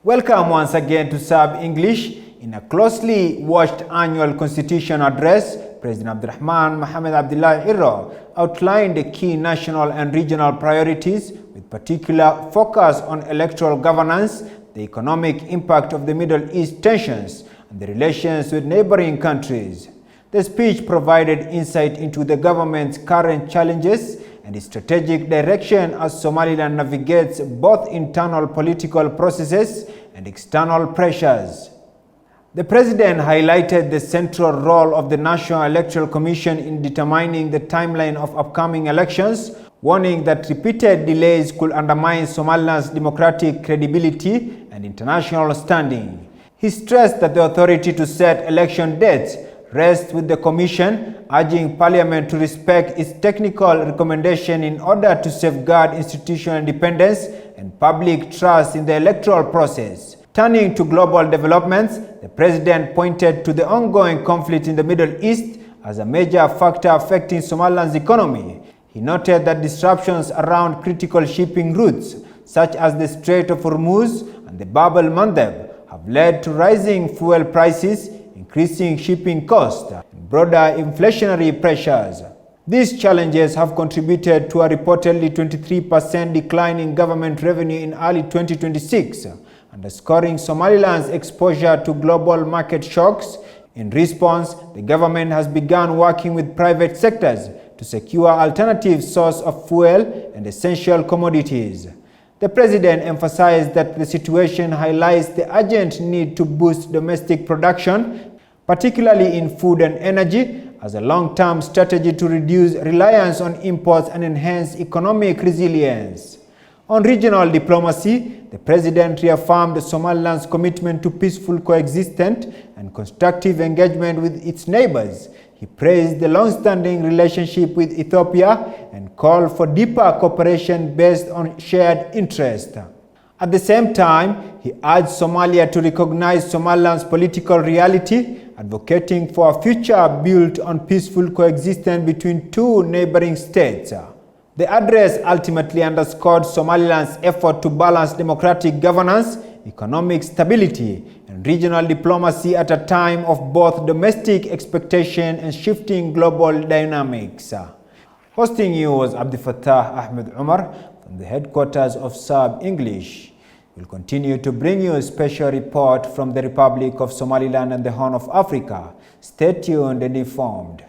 Welcome once again to Sub English. In a closely watched annual constitution address, President Abdurrahman Mohamed Abdullah Cirro outlined the key national and regional priorities with particular focus on electoral governance, the economic impact of the Middle East tensions, and the relations with neighboring countries. The speech provided insight into the government's current challenges and its strategic direction as Somaliland navigates both internal political processes and external pressures. The President highlighted the central role of the National Electoral Commission in determining the timeline of upcoming elections, warning that repeated delays could undermine Somaliland's democratic credibility and international standing. He stressed that the authority to set election dates rests with the Commission, urging Parliament to respect its technical recommendation in order to safeguard institutional independence and public trust in the electoral process. Turning to global developments, the President pointed to the ongoing conflict in the Middle East as a major factor affecting Somaliland's economy. He noted that disruptions around critical shipping routes, such as the Strait of Hormuz and the Bab el-Mandeb, have led to rising fuel prices, increasing shipping costs, and broader inflationary pressures. These challenges have contributed to a reportedly 23% decline in government revenue in early 2026, underscoring Somaliland's exposure to global market shocks. In response, the government has begun working with private sectors to secure alternative sources of fuel and essential commodities. The President emphasized that the situation highlights the urgent need to boost domestic production, particularly in food and energy, as a long-term strategy to reduce reliance on imports and enhance economic resilience. On regional diplomacy, the President reaffirmed Somaliland's commitment to peaceful coexistence and constructive engagement with its neighbors. He praised the long-standing relationship with Ethiopia and called for deeper cooperation based on shared interest. At the same time, he urged Somalia to recognize Somaliland's political reality, advocating for a future built on peaceful coexistence between two neighboring states. The address ultimately underscored Somaliland's effort to balance democratic governance, economic stability, and regional diplomacy at a time of both domestic expectation and shifting global dynamics. Hosting you was Abdul Fattah Ahmed Umar from the headquarters of Sub English. We'll continue to bring you a special report from the Republic of Somaliland and the Horn of Africa. Stay tuned and informed.